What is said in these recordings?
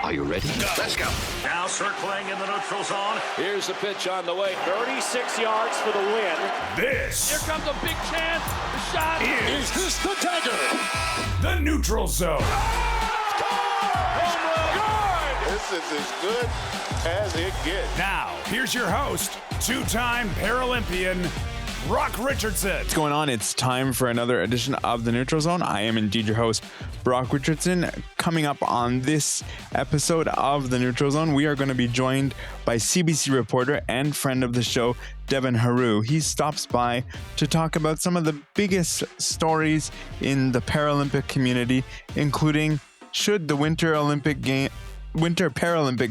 Are you ready? Let's go. Now circling in the neutral zone. Here's the pitch on the way. 36 yards for the win. This. Here comes a big chance. The shot. Is this the dagger? The neutral zone. Home run. Good. This is as good as it gets. Now, here's your host, two-time Paralympian, Brock Richardson. What's going on? It's time for another edition of The Neutral Zone. I am indeed your host, Brock Richardson. Coming up on this episode of The Neutral Zone, we are going to be joined by CBC reporter and friend of the show, Devin Heroux. He stops by to talk about some of the biggest stories in the Paralympic community, including should the Winter Paralympic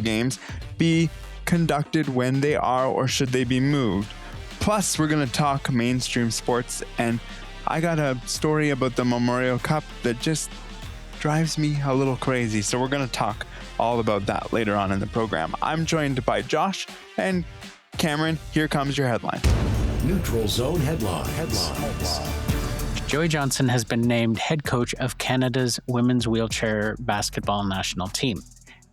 Games be conducted when they are, or should they be moved? Plus, we're going to talk mainstream sports, and I got a story about the Memorial Cup that just drives me a little crazy. So we're going to talk all about that later on in the program. I'm joined by Josh and Cameron. Here comes your headline. Neutral Zone headlines. Joey Johnson has been named head coach of Canada's women's wheelchair basketball national team.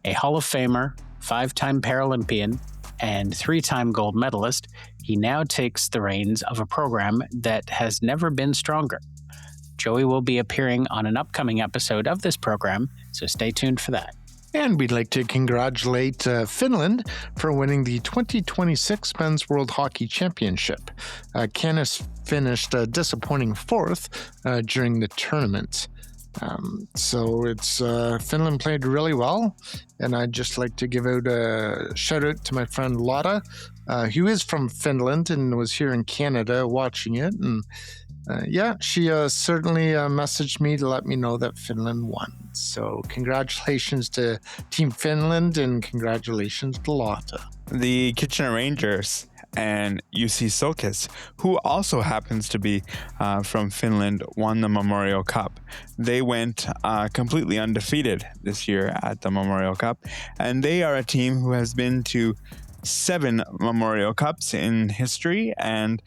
A Hall of Famer, 5-time Paralympian, and 3-time gold medalist, he now takes the reins of a program that has never been stronger. Joey will be appearing on an upcoming episode of this program, so stay tuned for that. And we'd like to congratulate Finland for winning the 2026 Men's World Hockey Championship. Canada finished a disappointing fourth during the tournament. So it's Finland played really well, and I'd just like to give out a shout out to my friend Lotta, who is from Finland and was here in Canada watching it, and she certainly messaged me to let me know that Finland won. So congratulations to Team Finland and congratulations to Lotta. The Kitchener Rangers and UC Sokis, who also happens to be from Finland, won the Memorial Cup. They went completely undefeated this year at the Memorial Cup, and they are a team who has been to 7 Memorial Cups in history, and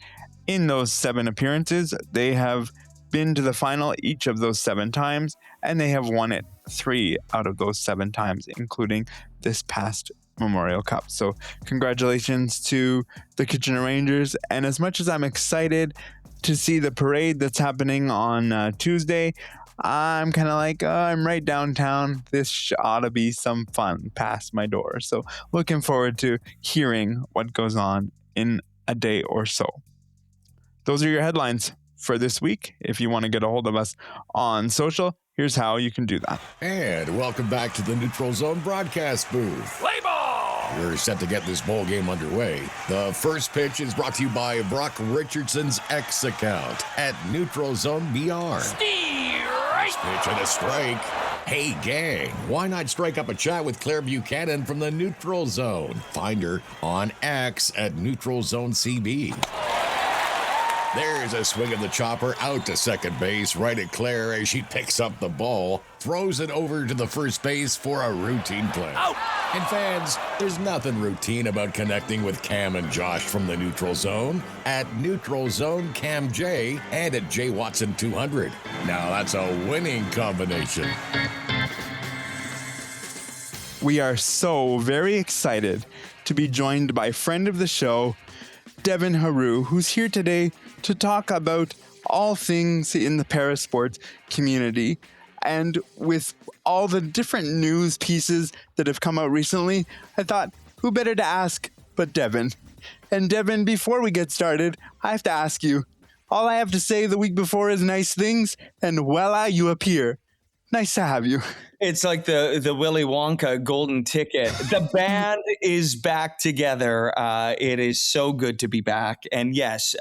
in those 7 appearances, they have been to the final each of those 7 times, and they have won it 3 out of those 7 times, including this past Memorial Cup. So congratulations to the Kitchener Rangers. And as much as I'm excited to see the parade that's happening on Tuesday, I'm kind of like, I'm right downtown. This ought to be some fun past my door. So looking forward to hearing what goes on in a day or so. Those are your headlines for this week. If you want to get a hold of us on social, here's how you can do that. And welcome back to the Neutral Zone broadcast booth. Play ball! We're set to get this ball game underway. The first pitch is brought to you by Brock Richardson's X account at Neutral Zone BR. Strike! Pitch and a strike. Hey, gang, why not strike up a chat with Claire Buchanan from the Neutral Zone? Find her on X at Neutral Zone CB. There's a swing of the chopper out to second base, right at Claire as she picks up the ball, throws it over to the first base for a routine play. Out! And fans, there's nothing routine about connecting with Cam and Josh from the Neutral Zone at Neutral Zone Cam J and at J Watson 200. Now that's a winning combination. We are so very excited to be joined by friend of the show, Devin Heroux, who's here today to talk about all things in the parasports community. And with all the different news pieces that have come out recently, I thought, who better to ask but Devin? And Devin, before we get started, I have to ask you, all I have to say the week before is nice things, and voila, you appear. Nice to have you. It's like the Willy Wonka golden ticket. The band is back together. It is so good to be back. And yes,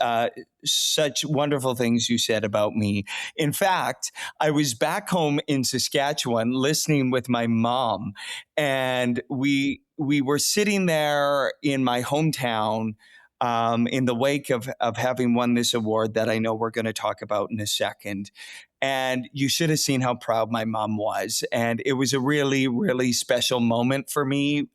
such wonderful things you said about me. In fact, I was back home in Saskatchewan listening with my mom, and we were sitting there in my hometown in the wake of having won this award that I know we're going to talk about in a second. And you should have seen how proud my mom was. And it was a really, really special moment for me,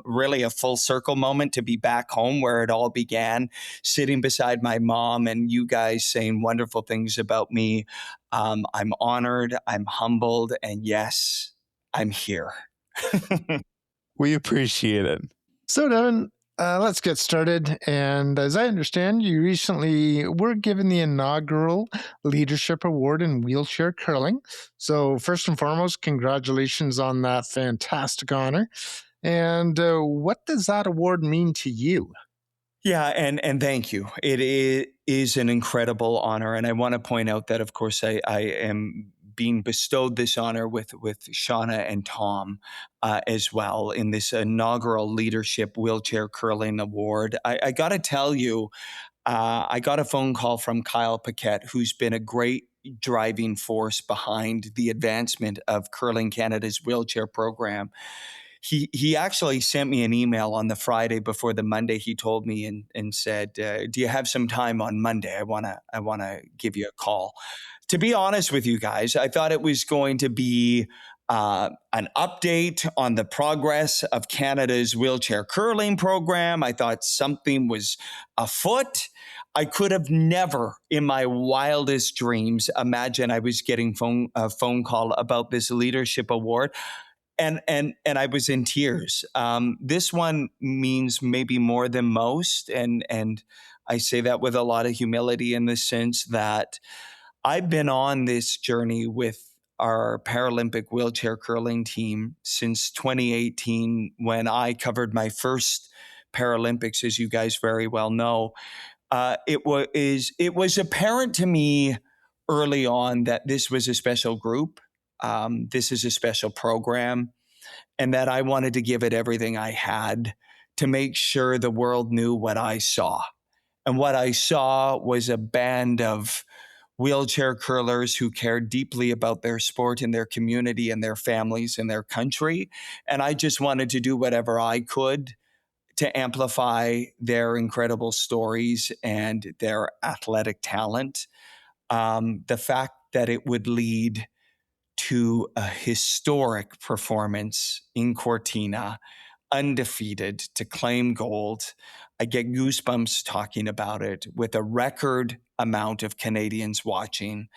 really a full circle moment to be back home where it all began, sitting beside my mom and you guys saying wonderful things about me. I'm honored, I'm humbled, and yes, I'm here. We appreciate it. So, Devin, let's get started. And as I understand, you recently were given the inaugural Leadership Award in wheelchair curling. So, first and foremost, congratulations on that fantastic honor. And what does that award mean to you? Yeah, and thank you. Is an incredible honor, and I want to point out that, of course, I am being bestowed this honor with Shauna and Tom as well in this inaugural Leadership Wheelchair Curling Award. I got to tell you, I got a phone call from Kyle Paquette, who's been a great driving force behind the advancement of Curling Canada's wheelchair program. He actually sent me an email on the Friday before the Monday. He told me and said, "Do you have some time on Monday? I wanna give you a call." To be honest with you guys, I thought it was going to be an update on the progress of Canada's wheelchair curling program. I thought something was afoot. I could have never, in my wildest dreams, imagined I was getting a phone call about this leadership award. And I was in tears. This one means maybe more than most, and I say that with a lot of humility in the sense that I've been on this journey with our Paralympic wheelchair curling team since 2018, when I covered my first Paralympics, as you guys very well know. It was apparent to me early on that this was a special group. This is a special program, and that I wanted to give it everything I had to make sure the world knew what I saw. And what I saw was a band of wheelchair curlers who cared deeply about their sport and their community and their families and their country. And I just wanted to do whatever I could to amplify their incredible stories and their athletic talent. The fact that it would lead to a historic performance in Cortina, undefeated, to claim gold. I get goosebumps talking about it, with a record amount of Canadians watching.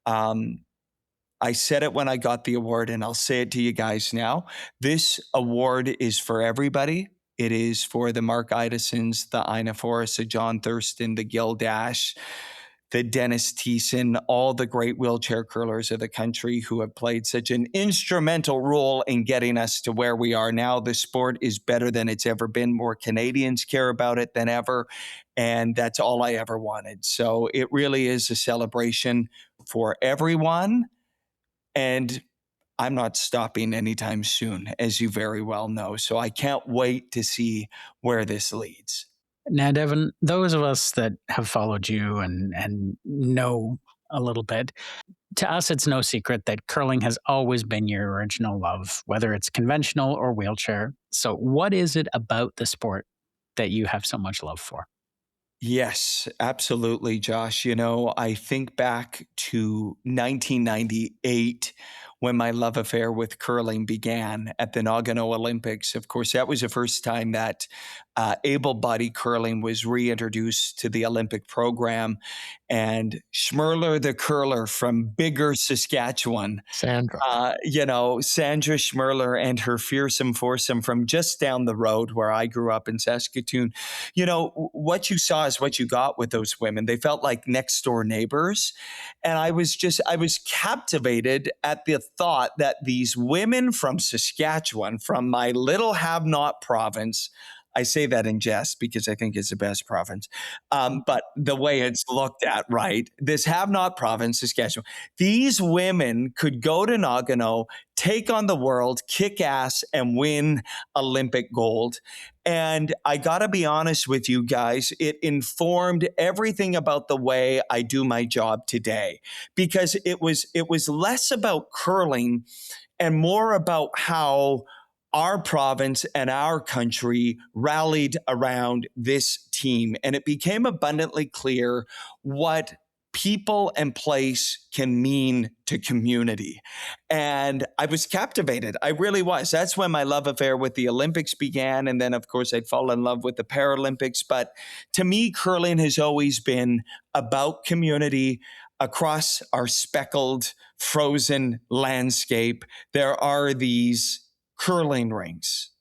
I said it when I got the award, and I'll say it to you guys now. This award is for everybody. It is for the Mark Idisons, the Ina Forrest, the John Thurston, the Gil Dash, the Dennis Thiessen, all the great wheelchair curlers of the country who have played such an instrumental role in getting us to where we are now. The sport is better than it's ever been. More Canadians care about it than ever. And that's all I ever wanted. So it really is a celebration for everyone. And I'm not stopping anytime soon, as you very well know. So I can't wait to see where this leads. Now, Devin, those of us that have followed you and know a little bit, to us, it's no secret that curling has always been your original love, whether it's conventional or wheelchair. So what is it about the sport that you have so much love for? Yes, absolutely, Josh. You know, I think back to 1998 when my love affair with curling began at the Nagano Olympics. Of course, that was the first time that able-bodied curling was reintroduced to the Olympic program. And Schmerler the curler from Bigger, Saskatchewan, Sandra. Sandra Schmerler and her fearsome foursome from just down the road where I grew up in Saskatoon. You know, what you saw is what you got with those women. They felt like next door neighbors. And I was captivated at the thought that these women from Saskatchewan, from my little have-not province, I say that in jest because I think it's the best province. But the way it's looked at, right? This have-not province, Saskatchewan, these women could go to Nagano, take on the world, kick ass, and win Olympic gold. And I got to be honest with you guys, it informed everything about the way I do my job today, because it was less about curling and more about how our province and our country rallied around this team. And it became abundantly clear what people and place can mean to community. And I was captivated. I really was. That's when my love affair with the Olympics began. And then, of course, I'd fall in love with the Paralympics. But to me, curling has always been about community. Across our speckled, frozen landscape, there are these curling rings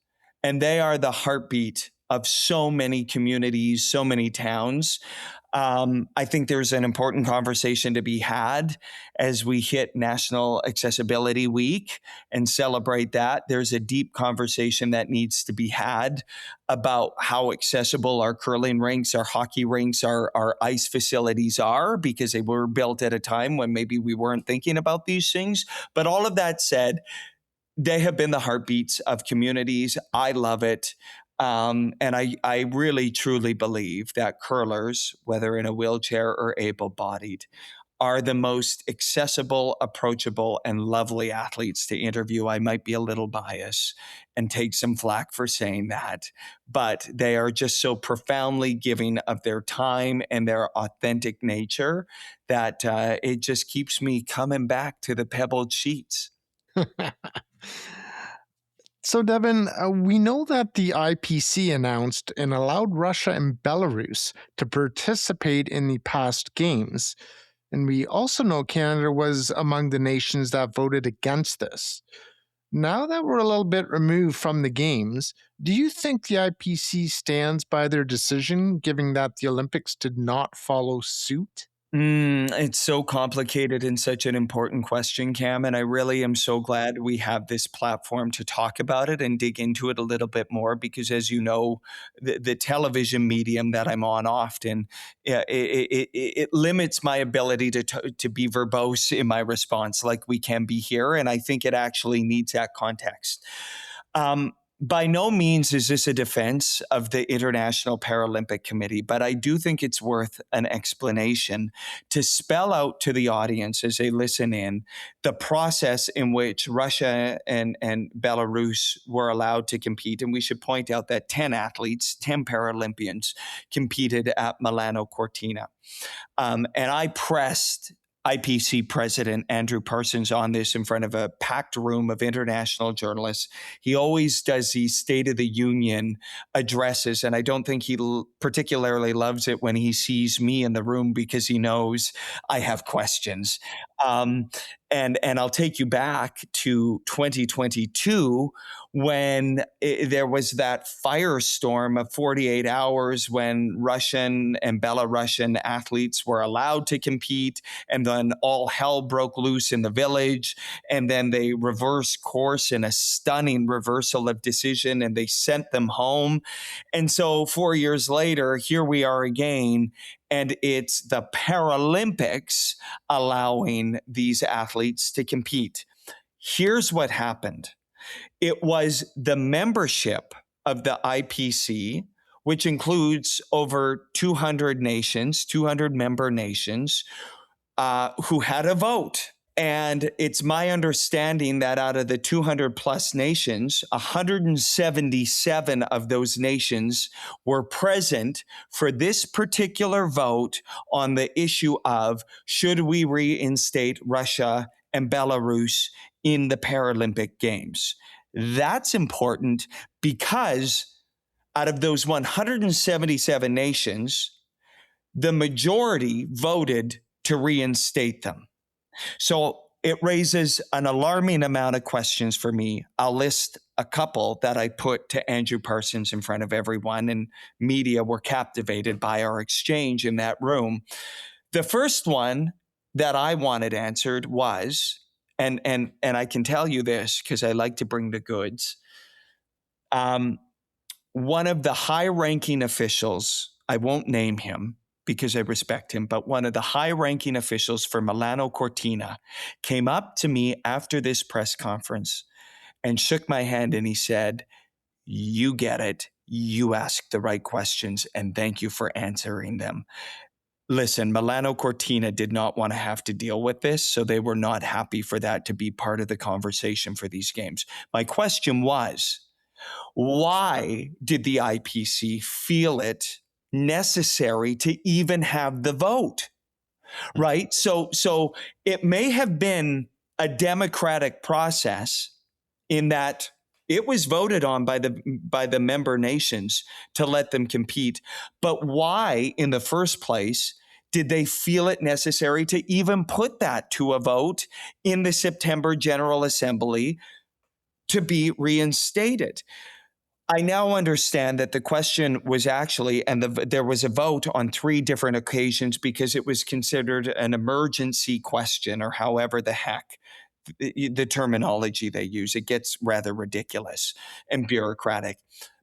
and they are the heartbeat of so many communities, so many towns. I think there's an important conversation to be had as we hit National Accessibility Week and celebrate that. There's a deep conversation that needs to be had about how accessible our curling rinks, our hockey rinks, our ice facilities are, because they were built at a time when maybe we weren't thinking about these things. But all of that said, they have been the heartbeats of communities. I love it. And I really, truly believe that curlers, whether in a wheelchair or able-bodied, are the most accessible, approachable, and lovely athletes to interview. I might be a little biased and take some flack for saying that, but they are just so profoundly giving of their time and their authentic nature that it just keeps me coming back to the pebbled sheets. So, Devin, we know that the IPC announced and allowed Russia and Belarus to participate in the past games. And we also know Canada was among the nations that voted against this. Now that we're a little bit removed from the games, do you think the IPC stands by their decision, given that the Olympics did not follow suit? It's so complicated and such an important question, Cam, and I really am so glad we have this platform to talk about it and dig into it a little bit more, because as you know, the television medium that I'm on often, it limits my ability to be verbose in my response like we can be here, and I think it actually needs that context. By no means is this a defense of the International Paralympic Committee, but I do think it's worth an explanation to spell out to the audience as they listen in the process in which Russia and Belarus were allowed to compete. And we should point out that 10 athletes, 10 Paralympians competed at Milano Cortina. And I pressed IPC President Andrew Parsons on this in front of a packed room of international journalists. He always does these State of the Union addresses, and I don't think he particularly loves it when he sees me in the room, because he knows I have questions. And I'll take you back to 2022 when there was that firestorm of 48 hours when Russian and Belarusian athletes were allowed to compete, and then all hell broke loose in the village, and then they reversed course in a stunning reversal of decision, and they sent them home. And so 4 years later, here we are again, and it's the Paralympics allowing these athletes to compete. Here's what happened. It was the membership of the IPC, which includes over 200 nations, 200 member nations, who had a vote. And it's my understanding that out of the 200 plus nations, 177 of those nations were present for this particular vote on the issue of should we reinstate Russia and Belarus in the Paralympic Games. That's important because out of those 177 nations, the majority voted to reinstate them. So it raises an alarming amount of questions for me. I'll list a couple that I put to Andrew Parsons in front of everyone, and media were captivated by our exchange in that room. The first one that I wanted answered was, and I can tell you this because I like to bring the goods. One of the high-ranking officials, I won't name him because I respect him, but one of the high-ranking officials for Milano Cortina came up to me after this press conference and shook my hand, and he said, "You get it. You asked the right questions, and thank you for answering them." Listen, Milano Cortina did not want to have to deal with this, so they were not happy for that to be part of the conversation for these games. My question was, why did the IPC feel it necessary to even have the vote, right? So it may have been a democratic process in that it was voted on by the member nations to let them compete. But why, in the first place, did they feel it necessary to even put that to a vote in the September General Assembly to be reinstated? I now understand that the question was actually, and there was a vote on 3 different occasions because it was considered an emergency question, or however the heck the terminology they use. It gets rather ridiculous and bureaucratic.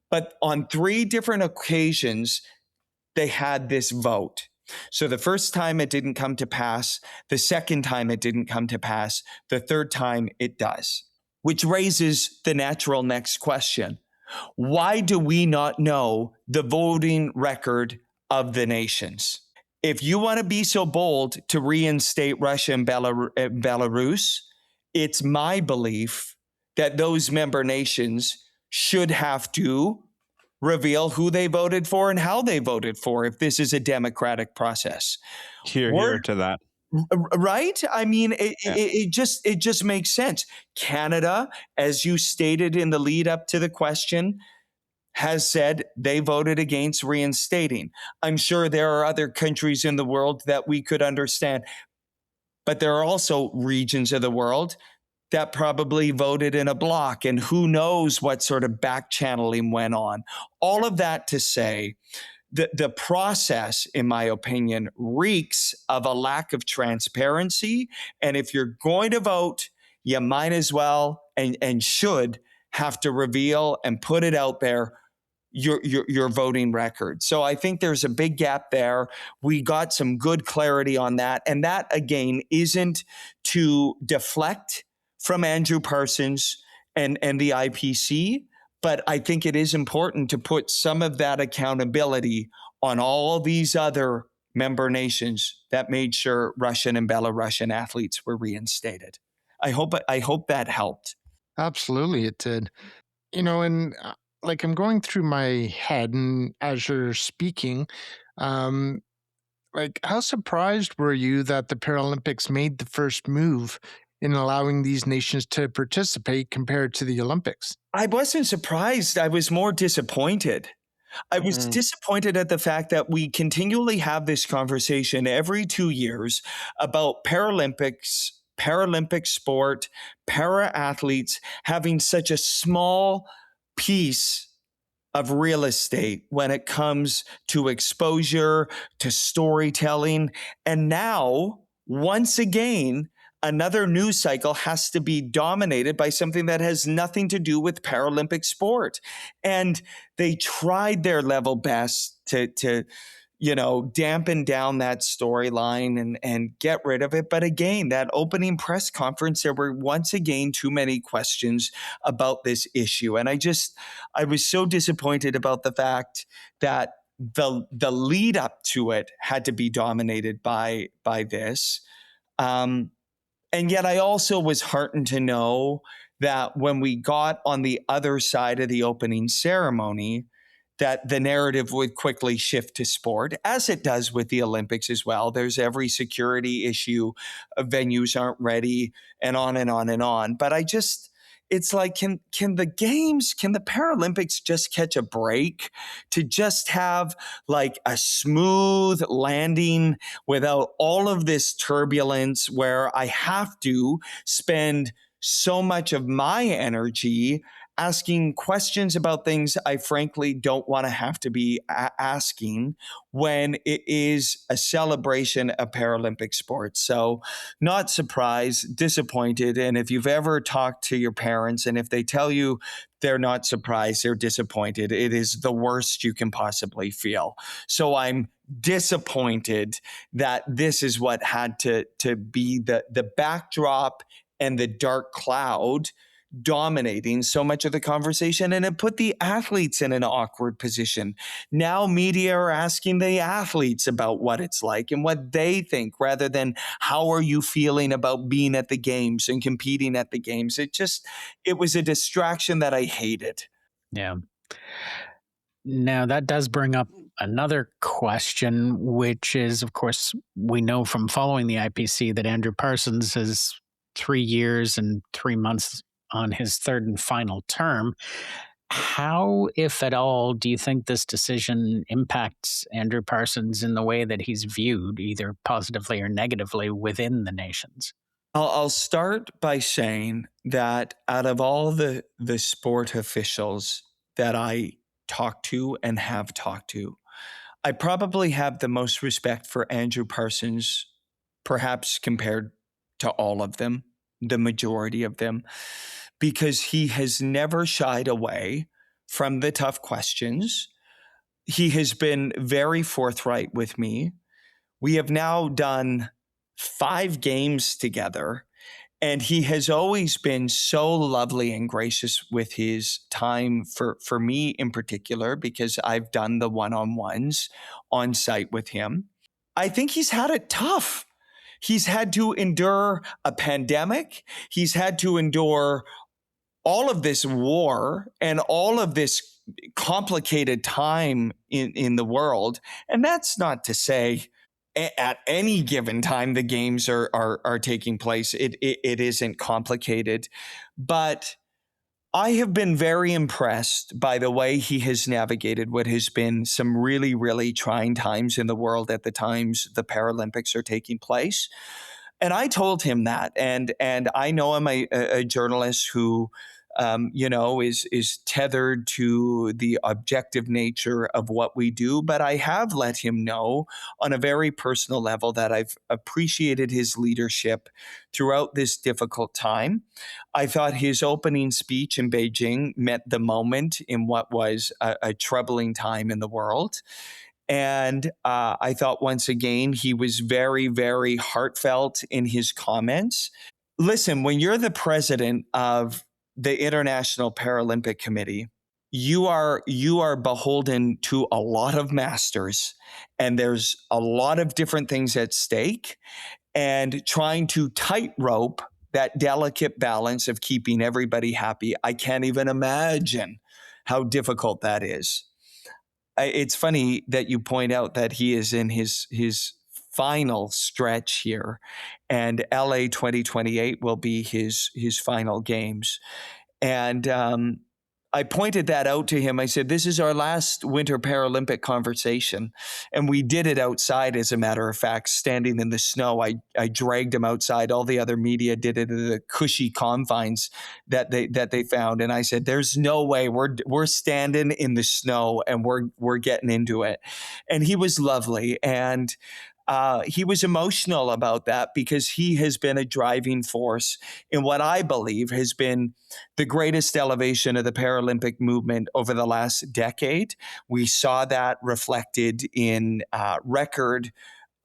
But on 3 different occasions, they had this vote. So the first time it didn't come to pass, the second time it didn't come to pass, the third time it does, which raises the natural next question. Why do we not know the voting record of the nations? If you want to be so bold to reinstate Russia and Belarus, it's my belief that those member nations should have to reveal who they voted for and how they voted for if this is a democratic process. Here to that. Right? I mean, it just makes sense. Canada, as you stated in the lead up to the question, has said they voted against reinstating. I'm sure there are other countries in the world that we could understand, but there are also regions of the world that probably voted in a block, and who knows what sort of back channeling went on. All of that to say, the process, in my opinion, reeks of a lack of transparency. And if you're going to vote, you might as well and should have to reveal and put it out there, your voting record. So I think there's a big gap there. We got some good clarity on that. And that, again, isn't to deflect from Andrew Parsons and the IPC, but I think it is important to put some of that accountability on all these other member nations that made sure Russian and Belarusian athletes were reinstated. I hope that helped. Absolutely, it did. And like I'm going through my head, and as you're speaking, like how surprised were you that the Paralympics made the first move in allowing these nations to participate compared to the Olympics? I wasn't surprised. I was more disappointed. I was disappointed at the fact that we continually have this conversation every 2 years about Paralympics, Paralympic sport, para-athletes having such a small piece of real estate when it comes to exposure, to storytelling. And now, once again, another news cycle has to be dominated by something that has nothing to do with Paralympic sport. And they tried their level best to dampen down that storyline and get rid of it. But again, that opening press conference, there were once again too many questions about this issue. And I was so disappointed about the fact that the lead up to it had to be dominated by this. And yet I also was heartened to know that when we got on the other side of the opening ceremony, that the narrative would quickly shift to sport, as it does with the Olympics as well. There's every security issue, venues aren't ready, and on and on and on. But it's like, can the Paralympics just catch a break to just have like a smooth landing without all of this turbulence where I have to spend so much of my energy asking questions about things I frankly don't want to have to be asking when it is a celebration of Paralympic sports. So not surprised, disappointed. And if you've ever talked to your parents and if they tell you they're not surprised, they're disappointed, it is the worst you can possibly feel. So I'm disappointed that this is what had to be the backdrop and the dark cloud dominating so much of the conversation, and it put the athletes in an awkward position. Now media are asking the athletes about what it's like and what they think rather than how are you feeling about being at the games and competing at the games. It was a distraction that I hated. Yeah. Now that does bring up another question, which is, of course, we know from following the IPC that Andrew Parsons is 3 years and 3 months on his third and final term. How, if at all, do you think this decision impacts Andrew Parsons in the way that he's viewed, either positively or negatively, within the nations? I'll start by saying that out of all the sport officials that I talk to and have talked to, I probably have the most respect for Andrew Parsons, perhaps compared to all of them, the majority of them, because he has never shied away from the tough questions. He has been very forthright with me. We have now done 5 games together, and he has always been so lovely and gracious with his time for me in particular, because I've done the one-on-ones on site with him. I think he's had it tough. He's had to endure a pandemic. He's had to endure all of this war and all of this complicated time in the world. And that's not to say at any given time the games are taking place, it isn't complicated. But I have been very impressed by the way he has navigated what has been some really, really trying times in the world at the times the Paralympics are taking place. And I told him that, and I know I'm a journalist who, is tethered to the objective nature of what we do. But I have let him know on a very personal level that I've appreciated his leadership throughout this difficult time. I thought his opening speech in Beijing met the moment in what was a troubling time in the world. And I thought once again, he was very, very heartfelt in his comments. Listen, when you're the president of the International Paralympic Committee, you are beholden to a lot of masters, and there's a lot of different things at stake. And trying to tightrope that delicate balance of keeping everybody happy, I can't even imagine how difficult that is. It's funny that you point out that he is in his final stretch here, and LA 2028 will be his final games. And I pointed that out to him. I said, this is our last Winter Paralympic conversation. And we did it outside, as a matter of fact, standing in the snow. I dragged him outside. All the other media did it in the cushy confines that they found. And I said, there's no way we're standing in the snow and we're getting into it. And he was lovely. And he was emotional about that, because he has been a driving force in what I believe has been the greatest elevation of the Paralympic movement over the last decade. We saw that reflected in record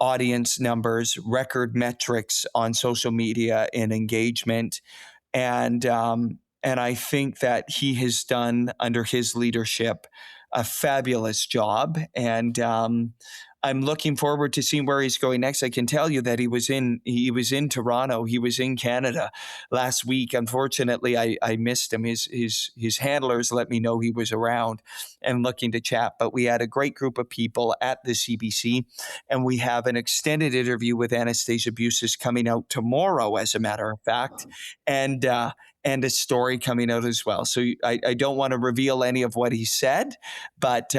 audience numbers, record metrics on social media and engagement. And I think that he has done, under his leadership, a fabulous job. And I'm looking forward to seeing where he's going next. I can tell you that he was in Toronto. He was in Canada last week. Unfortunately, I missed him. His handlers let me know he was around and looking to chat. But we had a great group of people at the CBC, and we have an extended interview with Anastasia Busis coming out tomorrow, as a matter of fact, and a story coming out as well. So I don't want to reveal any of what he said, but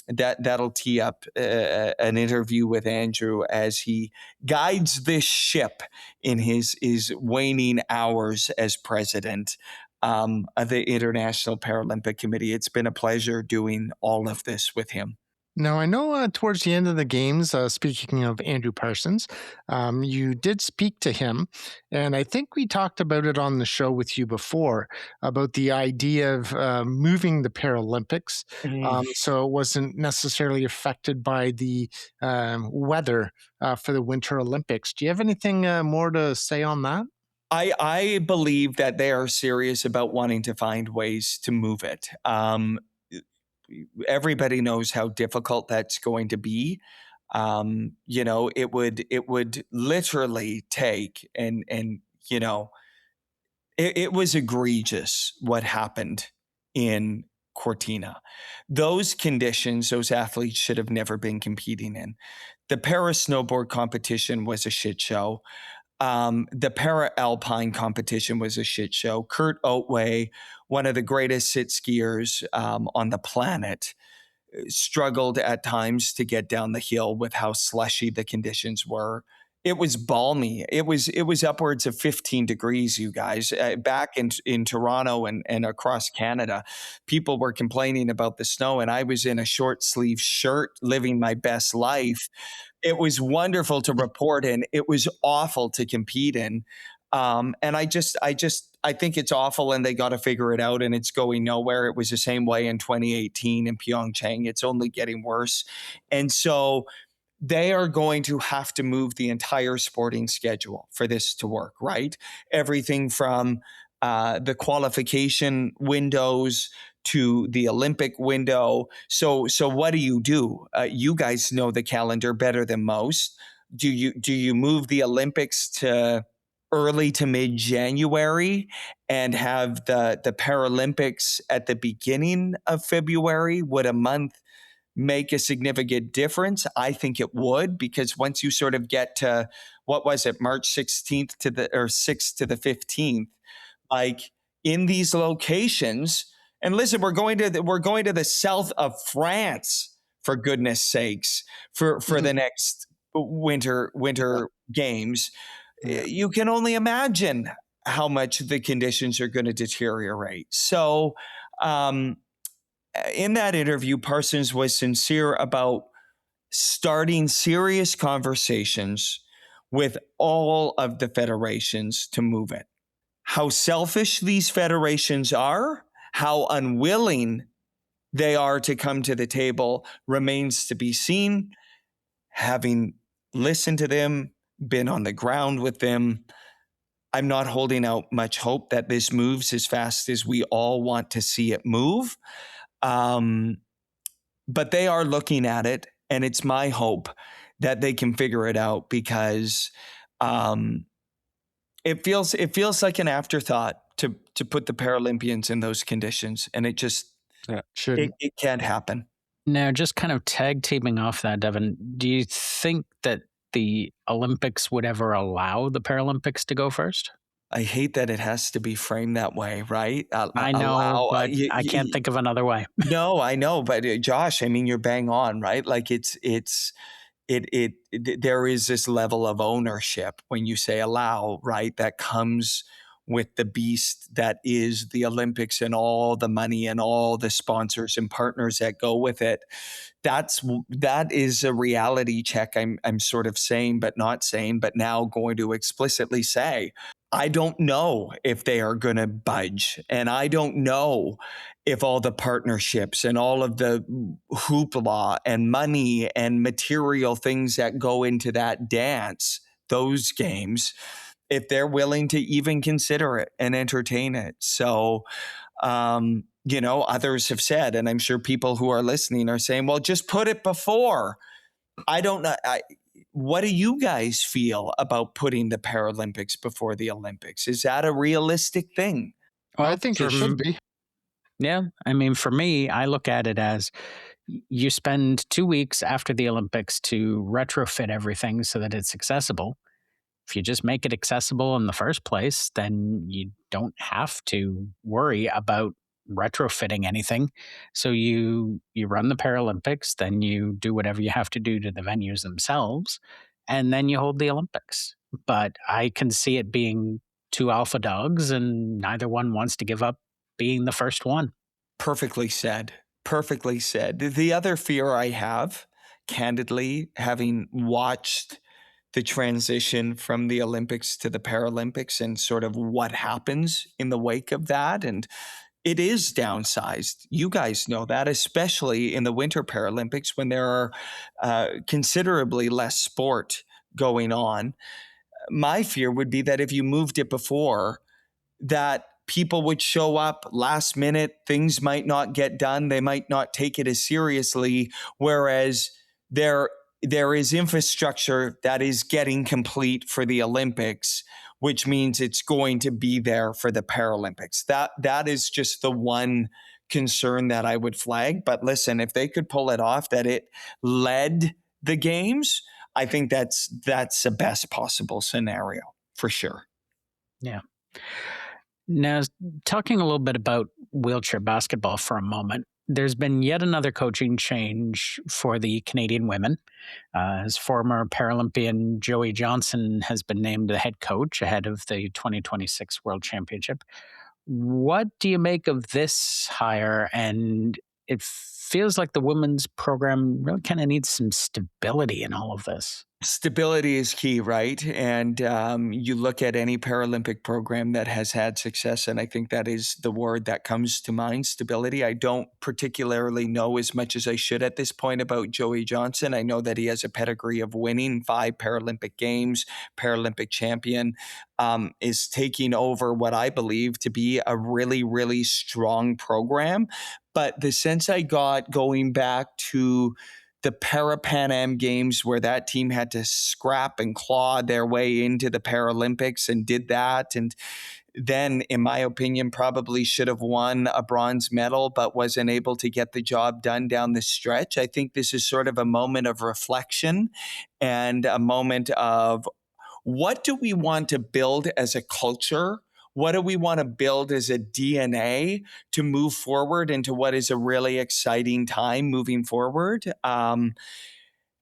that'll tee up an interview with Andrew as he guides this ship in his waning hours as president of the International Paralympic Committee. It's been a pleasure doing all of this with him. Now, I know towards the end of the games, speaking of Andrew Parsons, you did speak to him, and I think we talked about it on the show with you before, about the idea of moving the Paralympics, so it wasn't necessarily affected by the weather for the Winter Olympics. Do you have anything more to say on that? I believe that they are serious about wanting to find ways to move it. Everybody knows how difficult that's going to be. It would literally take it was egregious what happened in Cortina. Those conditions, those athletes should have never been competing in. The para snowboard competition was a shit show. The para-alpine competition was a shit show. Kurt Otway, one of the greatest sit skiers on the planet, struggled at times to get down the hill with how slushy the conditions were. It was balmy. It was upwards of 15 degrees, you guys. Back in Toronto and across Canada, people were complaining about the snow, and I was in a short sleeve shirt living my best life. It was wonderful to report in. It was awful to compete in. And I think it's awful, and they got to figure it out, and it's going nowhere. It was the same way in 2018 in Pyeongchang. It's only getting worse. And so they are going to have to move the entire sporting schedule for this to work, right? Everything from the qualification windows to the Olympic window. So what do? You guys know the calendar better than most. Do you move the Olympics to early to mid-January and have the Paralympics at the beginning of February? Would a month make a significant difference? I think it would, because once you sort of get to, what was it, March 16th to the 6th to the 15th, like in these locations, and listen, we're going to the south of France, for goodness sakes, for the next winter games. You can only imagine how much the conditions are going to deteriorate. So in that interview, Parsons was sincere about starting serious conversations with all of the federations to move it. How selfish these federations are, how unwilling they are to come to the table, remains to be seen. Having listened to them, been on the ground with them, I'm not holding out much hope that this moves as fast as we all want to see it move. But they are looking at it, and it's my hope that they can figure it out, because it feels like an afterthought to put the Paralympians in those conditions, and it just it can't happen. Now, just kind of tag teaming off that, Devin, do you think that the Olympics would ever allow the Paralympics to go first? I hate that it has to be framed that way, right? I know, but I can't think of another way. No, I know, but Josh, I mean, you're bang on, right? Like there is this level of ownership when you say allow, right? That comes with the beast that is the Olympics and all the money and all the sponsors and partners that go with it. That is a reality check. I'm sort of saying, but not saying, but now going to explicitly say, I don't know if they are going to budge. And I don't know if all the partnerships and all of the hoopla and money and material things that go into that dance, those games, if they're willing to even consider it and entertain it. So, others have said, and I'm sure people who are listening are saying, well, just put it before. I don't know. What do you guys feel about putting the Paralympics before the Olympics? Is that a realistic thing? Well, I think it should be. Yeah. I mean, for me, I look at it as you spend 2 weeks after the Olympics to retrofit everything so that it's accessible. If you just make it accessible in the first place, then you don't have to worry about retrofitting anything. So you run the Paralympics, then you do whatever you have to do to the venues themselves, and then you hold the Olympics. But I can see it being two alpha dogs, and neither one wants to give up being the first one. Perfectly said. Perfectly said. The other fear I have, candidly, having watched the transition from the Olympics to the Paralympics and sort of what happens in the wake of that, and it is downsized. You guys know that, especially in the Winter Paralympics when there are considerably less sport going on. My fear would be that if you moved it before, that people would show up last minute, things might not get done, they might not take it as seriously, whereas there is infrastructure that is getting complete for the Olympics, which means it's going to be there for the Paralympics. That is just the one concern that I would flag. But listen, if they could pull it off, that it led the games, I think that's the best possible scenario for sure. Yeah. Now, talking a little bit about wheelchair basketball for a moment, there's been yet another coaching change for the Canadian women. As former Paralympian Joey Johnson has been named the head coach ahead of the 2026 World Championship. What do you make of this hire? And it feels like the women's program really kind of needs some stability in all of this. Stability is key, right? And you look at any Paralympic program that has had success, and I think that is the word that comes to mind, stability. I don't particularly know as much as I should at this point about Joey Johnson. I know that he has a pedigree of winning 5 Paralympic Games, Paralympic champion, is taking over what I believe to be a really, really strong program. But the sense I got going back to the Pan Am Games, where that team had to scrap and claw their way into the Paralympics and did that. And then, in my opinion, probably should have won a bronze medal, but wasn't able to get the job done down the stretch. I think this is sort of a moment of reflection and a moment of what do we want to build as a culture? What do we want to build as a DNA to move forward into what is a really exciting time moving forward?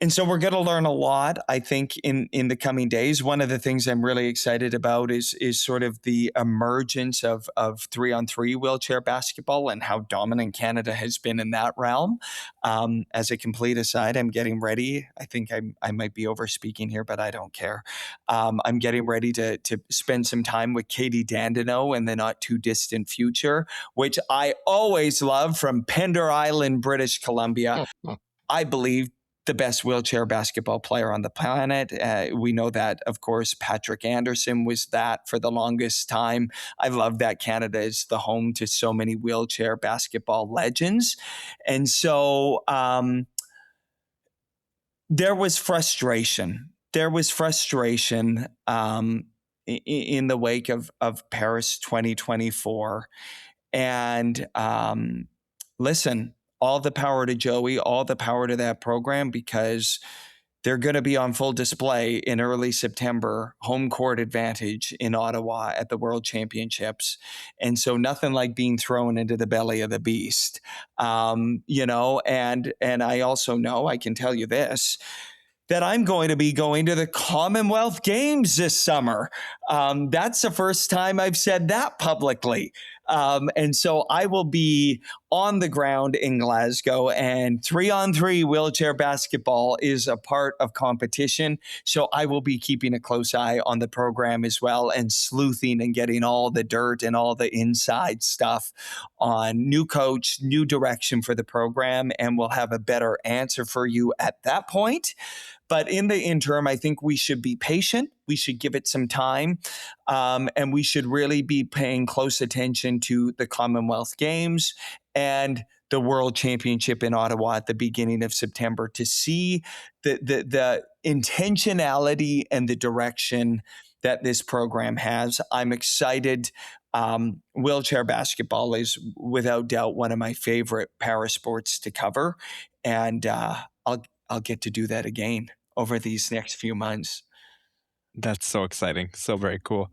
And so we're going to learn a lot, I think, in the coming days. One of the things I'm really excited about is sort of the emergence of 3-on-3 wheelchair basketball and how dominant Canada has been in that realm. As a complete aside, I'm getting ready. I think I might be over speaking here, but I don't care. I'm getting ready to spend some time with Katie Dandeneau in the not too distant future, which I always love, from Pender Island, British Columbia. I believe the best wheelchair basketball player on the planet. We know that, of course, Patrick Anderson was that for the longest time. I love that Canada is the home to so many wheelchair basketball legends. And so there was frustration. There was frustration in the wake of Paris 2024. And listen, all the power to Joey, all the power to that program, because they're going to be on full display in early September, home court advantage in Ottawa at the World Championships. And so nothing like being thrown into the belly of the beast, and I also know, I can tell you this, that I'm going to be going to the Commonwealth Games this summer. That's the first time I've said that publicly. And so I will be on the ground in Glasgow, and 3-on-3 wheelchair basketball is a part of competition. So I will be keeping a close eye on the program as well, and sleuthing and getting all the dirt and all the inside stuff on new coach, new direction for the program. And we'll have a better answer for you at that point. But in the interim, I think we should be patient. We should give it some time. And we should really be paying close attention to the Commonwealth Games and the World Championship in Ottawa at the beginning of September, to see the intentionality and the direction that this program has. I'm excited. Wheelchair basketball is without doubt one of my favorite para sports to cover. And I'll get to do that again over these next few months. That's so exciting. So very cool.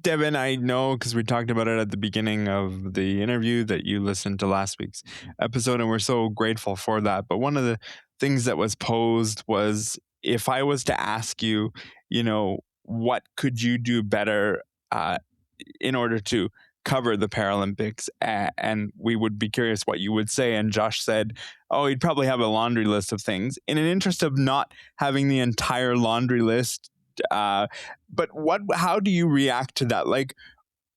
Devin, I know, because we talked about it at the beginning of the interview, that you listened to last week's episode, and we're so grateful for that. But one of the things that was posed was, if I was to ask you, what could you do better in order to cover the Paralympics, and we would be curious what you would say. And Josh said, he'd probably have a laundry list of things. In an interest of not having the entire laundry list, but how do you react to that? Like,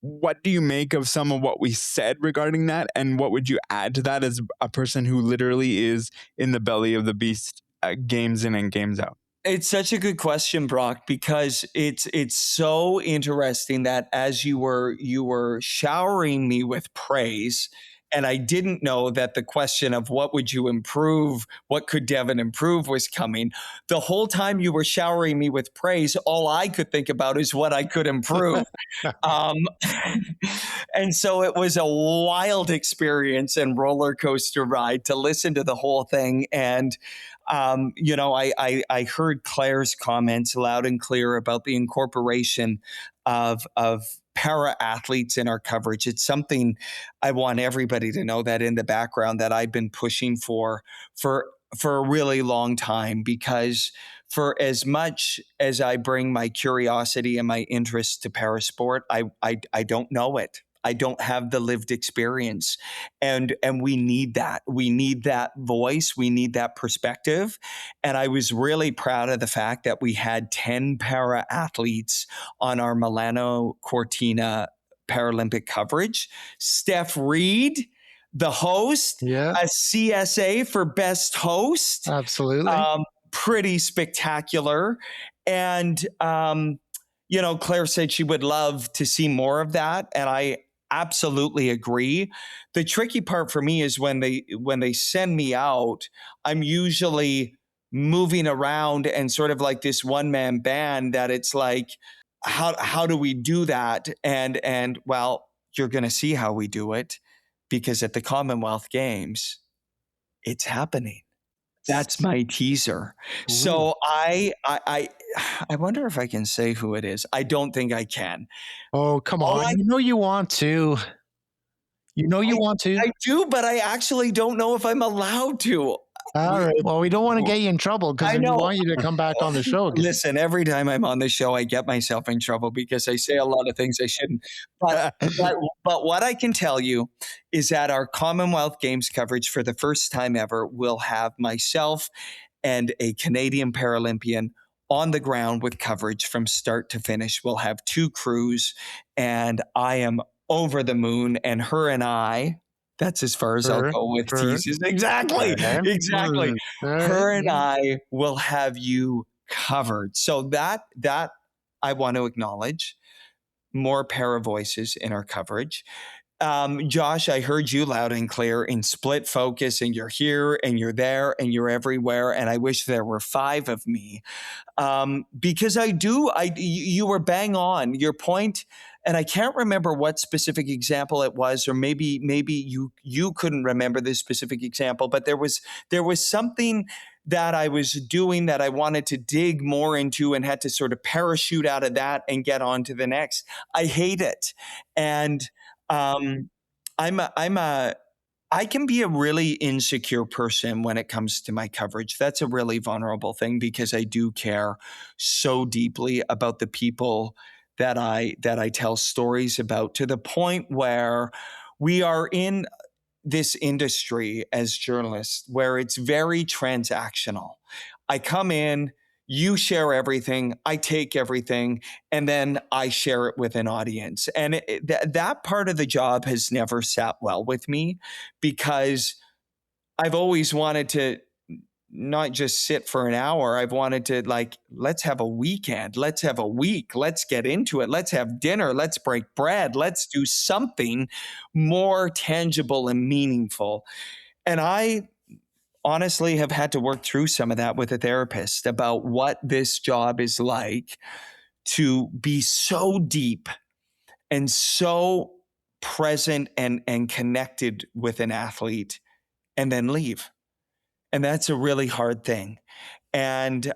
what do you make of some of what we said regarding that, and what would you add to that as a person who literally is in the belly of the beast, games in and games out? It's such a good question, Brock, because it's so interesting that as you were showering me with praise, and I didn't know that the question of what would you improve, what could Devin improve, was coming. The whole time you were showering me with praise, all I could think about is what I could improve. And so it was a wild experience and roller coaster ride to listen to the whole thing. And I heard Claire's comments loud and clear about the incorporation of para athletes in our coverage. It's something I want everybody to know that in the background that I've been pushing for a really long time, because for as much as I bring my curiosity and my interest to parasport, I don't know it. I don't have the lived experience, and we need that. We need that voice. We need that perspective. And I was really proud of the fact that we had 10 para athletes on our Milano Cortina Paralympic coverage. Steph Reed, the host, Yeah, a CSA for best host. absolutely. Pretty spectacular. And, Claire said she would love to see more of that. And I absolutely agree. The tricky part for me is when they send me out, I'm usually moving around and sort of like this one-man band that it's like, how do we do that? And well, you're going to see how we do it, because at the Commonwealth Games, it's happening. That's my teaser. So I wonder if I can say who it is. I don't think I can. Oh, come on. You know you want to. I do, but I actually don't know if I'm allowed to. All right. Well, we don't want to get you in trouble, because we want you to come back on the show again. Listen, every time I'm on the show, I get myself in trouble because I say a lot of things I shouldn't. But what I can tell you is that our Commonwealth Games coverage for the first time ever will have myself and a Canadian Paralympian on the ground with coverage from start to finish. We'll have 2 crews, and I am over the moon. And her and I, that's as far as I'll go with teases. Exactly. Her and I will have you covered. So that I want to acknowledge. More para voices in our coverage. Josh, I heard you loud and clear in split focus, and you're here and you're there and you're everywhere. And I wish there were 5 of me, because you were bang on your point. And I can't remember what specific example it was, or maybe you couldn't remember this specific example, but there was something that I was doing that I wanted to dig more into and had to sort of parachute out of that and get on to the next. I hate it. And I can be a really insecure person when it comes to my coverage. That's a really vulnerable thing, because I do care so deeply about the people that I tell stories about, to the point where we are in this industry as journalists where it's very transactional. I come in, you share everything, I take everything, and then I share it with an audience. And that part of the job has never sat well with me, because I've always wanted to not just sit for an hour. I've wanted to, like, let's have a weekend, let's have a week, let's get into it, let's have dinner, let's break bread, let's do something more tangible and meaningful. And I honestly have had to work through some of that with a therapist about what this job is like, to be so deep and so present and connected with an athlete and then leave. And that's a really hard thing. And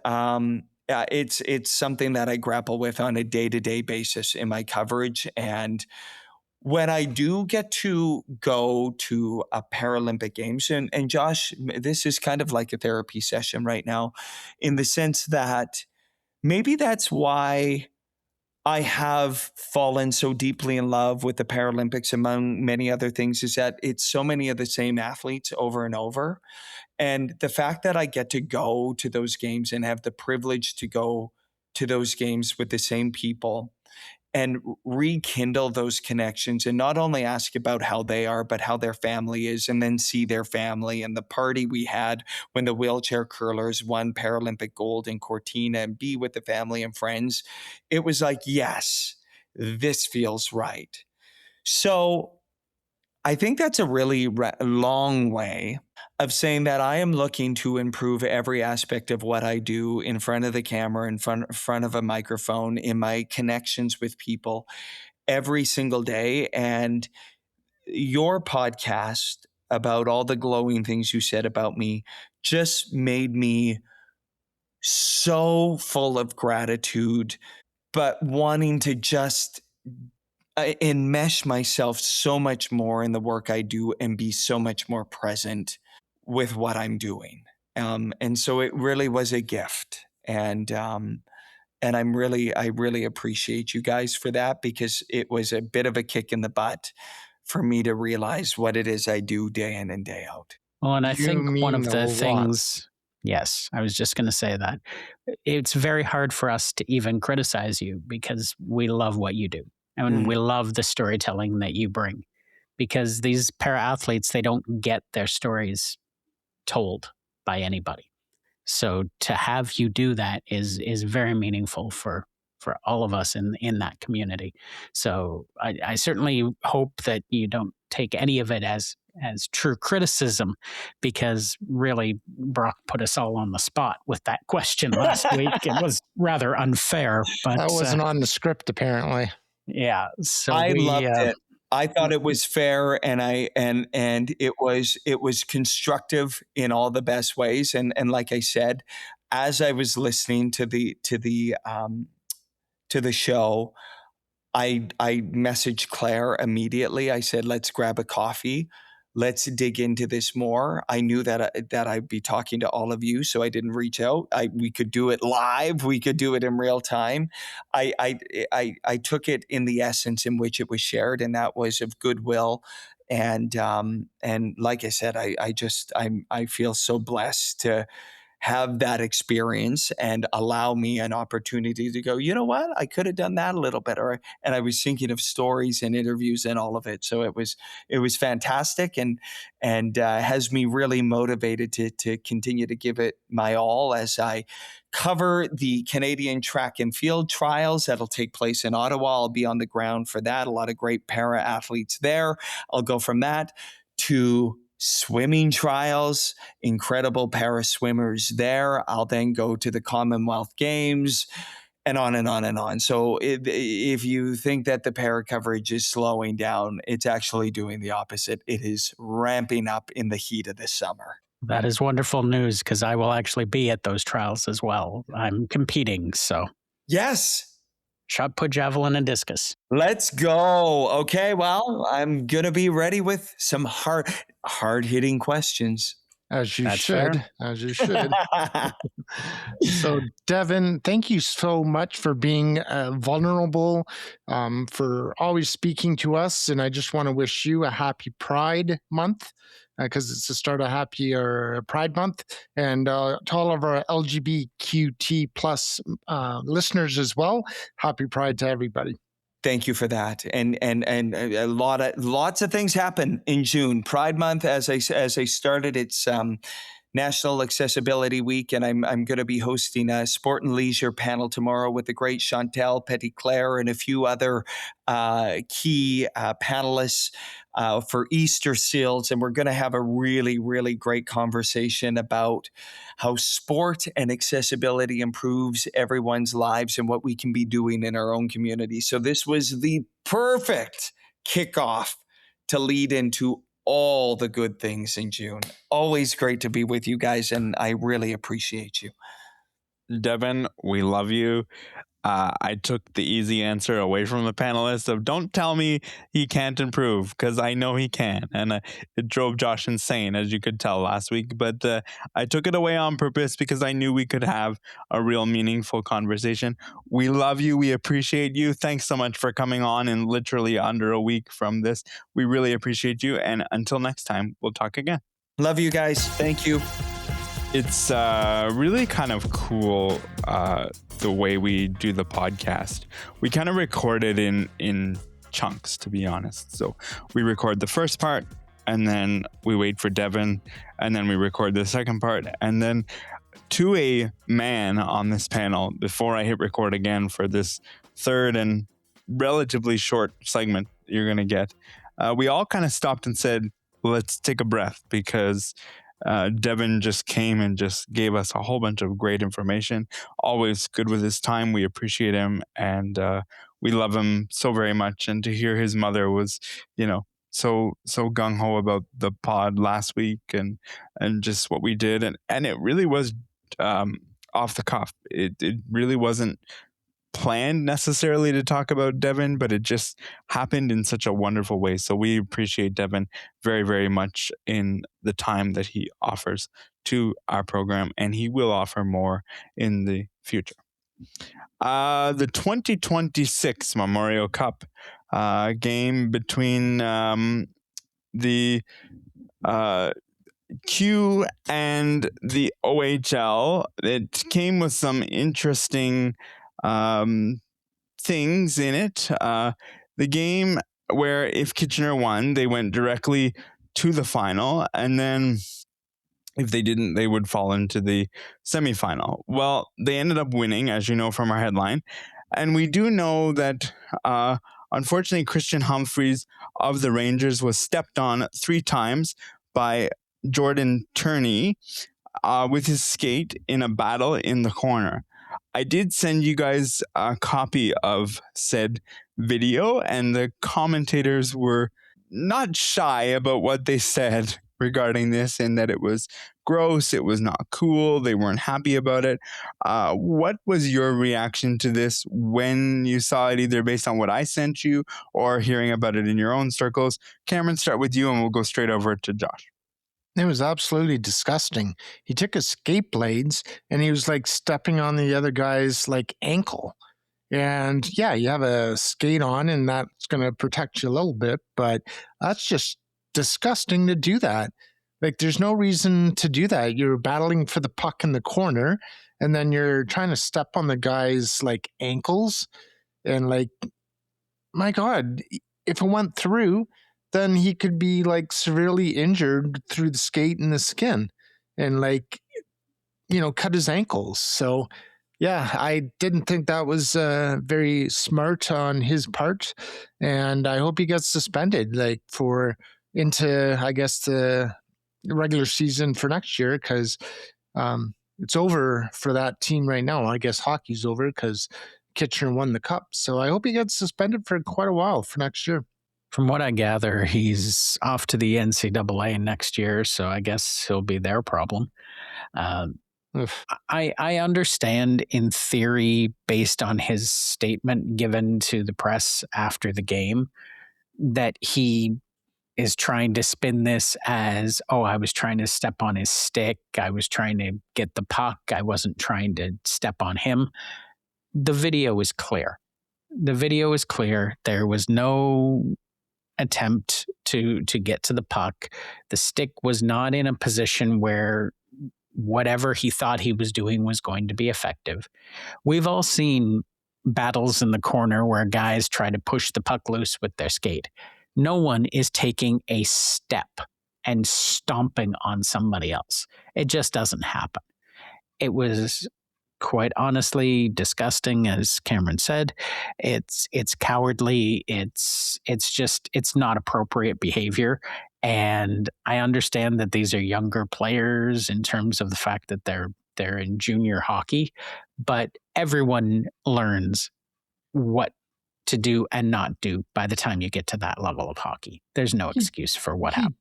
it's something that I grapple with on a day-to-day basis in my coverage. And when I do get to go to a Paralympic Games, and Josh, this is kind of like a therapy session right now, in the sense that maybe that's why I have fallen so deeply in love with the Paralympics, among many other things, is that it's so many of the same athletes over and over. And the fact that I get to go to those games and have the privilege to go to those games with the same people and rekindle those connections, and not only ask about how they are, but how their family is, and then see their family, and the party we had when the wheelchair curlers won Paralympic gold in Cortina, and be with the family and friends. It was like, yes, this feels right. So I think that's a really long way of saying that I am looking to improve every aspect of what I do in front of the camera, in front of a microphone, in my connections with people every single day. And your podcast about all the glowing things you said about me just made me so full of gratitude, but wanting to just enmesh myself so much more in the work I do and be so much more present with what I'm doing. And so it really was a gift. And I really appreciate you guys for that, because it was a bit of a kick in the butt for me to realize what it is I do day in and day out. Well, and I think one of the lot. things, yes, I was just going to say that it's very hard for us to even criticize you because we love what you do and we love the storytelling that you bring, because these para athletes, they don't get their stories told by anybody. So to have you do that is very meaningful for all of us in that community. So I certainly hope that you don't take any of it as true criticism, because really Brock put us all on the spot with that question last week. It was rather unfair, but that wasn't on the script apparently. Yeah, so I loved it. I thought it was fair, and it was constructive in all the best ways. And like I said, as I was listening to the show, I messaged Claire immediately. I said, "Let's grab a coffee. Let's dig into this more." I knew that I'd be talking to all of you, so I didn't reach out. We could do it live. We could do it in real time. I took it in the essence in which it was shared, and that was of goodwill. And like I said, I feel so blessed to have that experience and allow me an opportunity to go, you know what, I could have done that a little better. And I was thinking of stories and interviews and all of it. So it was fantastic, and has me really motivated to continue to give it my all as I cover the Canadian track and field trials that'll take place in Ottawa. I'll be on the ground for that. A lot of great para athletes there. I'll go from that to swimming trials, incredible para swimmers there. I'll then go to the Commonwealth Games, and on and on and on. So if you think that the para coverage is slowing down, it's actually doing the opposite. It is ramping up in the heat of the summer. That is wonderful news, because I will actually be at those trials as well. I'm competing, so. Yes. Shot put, javelin, and discus. Let's go. Okay, well, I'm going to be ready with some hard-hitting questions. As you should. So, Devin, thank you so much for being vulnerable, for always speaking to us. And I just want to wish you a happy Pride Month, because it's the start of Happy Pride Month. And to all of our LGBTQT plus listeners as well, happy Pride to everybody. Thank you for that. And lots of things happen in June. Pride Month, as I started, it's National Accessibility Week, and I'm going to be hosting a sport and leisure panel tomorrow with the great Chantal Petitclerc and a few other key panelists for Easter Seals. And we're going to have a really, really great conversation about how sport and accessibility improves everyone's lives and what we can be doing in our own community. So this was the perfect kickoff to lead into all the good things in June. Always great to be with you guys, and I really appreciate you. Devin, we love you. I took the easy answer away from the panelists of don't tell me he can't improve, because I know he can. And it drove Josh insane, as you could tell last week. But I took it away on purpose because I knew we could have a real meaningful conversation. We love you. We appreciate you. Thanks so much for coming on in literally under a week from this. We really appreciate you. And until next time, we'll talk again. Love you guys. Thank you. It's really kind of cool the way we do the podcast. We kind of record it in chunks, to be honest. So we record the first part, and then we wait for Devin, and then we record the second part. And then to a man on this panel, before I hit record again for this third and relatively short segment you're going to get, we all kind of stopped and said, let's take a breath, because Devin just came and just gave us a whole bunch of great information. Always good with his time. We appreciate him, and we love him so very much. And to hear his mother was, so gung-ho about the pod last week and just what we did. And it really was off the cuff. It really wasn't planned necessarily to talk about Devin, but it just happened in such a wonderful way. So we appreciate Devin very, very much in the time that he offers to our program, and he will offer more in the future. The 2026 Memorial Cup game between the Q and the OHL, it came with some interesting things in it. The game where if Kitchener won, they went directly to the final, and then if they didn't, they would fall into the semifinal. Well, they ended up winning, as you know from our headline. And we do know that, unfortunately, Christian Humphreys of the Rangers was stepped on 3 times by Jordan Turney with his skate in a battle in the corner. I did send you guys a copy of said video, and the commentators were not shy about what they said regarding this, and that it was gross, it was not cool, they weren't happy about it. What was your reaction to this when you saw it, either based on what I sent you or hearing about it in your own circles? Cameron, start with you and we'll go straight over to Josh. It was absolutely disgusting. He took his skate blades and he was like stepping on the other guy's like ankle. And yeah, you have a skate on and that's going to protect you a little bit, but that's just disgusting to do that. Like, there's no reason to do that. You're battling for the puck in the corner and then you're trying to step on the guy's like ankles. And like, my God, if it went through, then he could be like severely injured through the skate and the skin and like, cut his ankles. So yeah, I didn't think that was very smart on his part. And I hope he gets suspended into, I guess, the regular season for next year, because it's over for that team right now. I guess hockey's over because Kitchener won the cup. So I hope he gets suspended for quite a while for next year. From what I gather, he's off to the NCAA next year, so I guess he'll be their problem. I understand in theory, based on his statement given to the press after the game, that he is trying to spin this as, I was trying to step on his stick, I was trying to get the puck, I wasn't trying to step on him. The video is clear. There was no attempt to get to the puck. The stick was not in a position where whatever he thought he was doing was going to be effective. We've all seen battles in the corner where guys try to push the puck loose with their skate. No one is taking a step and stomping on somebody else. It just doesn't happen. It was quite honestly disgusting, as Cameron said. It's cowardly. It's not appropriate behavior. And I understand that these are younger players in terms of the fact that they're in junior hockey, but everyone learns what to do and not do by the time you get to that level of hockey. There's no excuse for what happened.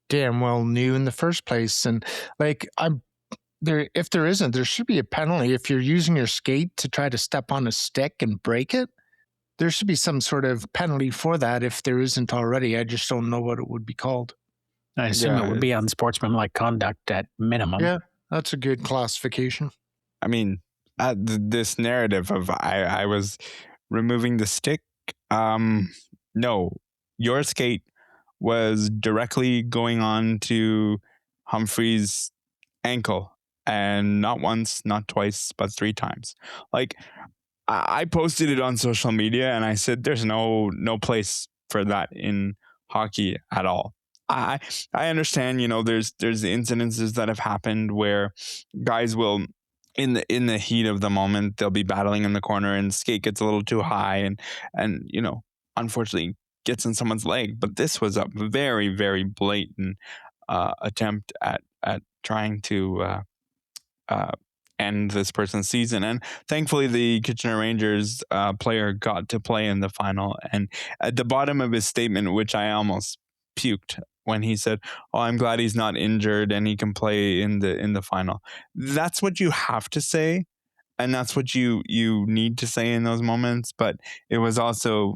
Damn well knew in the first place. And if there isn't, there should be a penalty. If you're using your skate to try to step on a stick and break it, there should be some sort of penalty for that if there isn't already. I just don't know what it would be called. I assume it would be unsportsmanlike conduct at minimum. Yeah, that's a good classification. I mean, this narrative of I was removing the stick. No, your skate was directly going on to Humphrey's ankle, and not once, not twice, but 3 times. Like, I posted it on social media and I said, there's no place for that in hockey at all. I understand, there's incidences that have happened where guys will, in the heat of the moment, they'll be battling in the corner and skate gets a little too high and unfortunately gets in someone's leg. But this was a very, very blatant attempt at trying to end this person's season. And thankfully the Kitchener Rangers player got to play in the final. And at the bottom of his statement, which I almost puked when he said, I'm glad he's not injured and he can play in the final. That's what you have to say and that's what you need to say in those moments. But it was also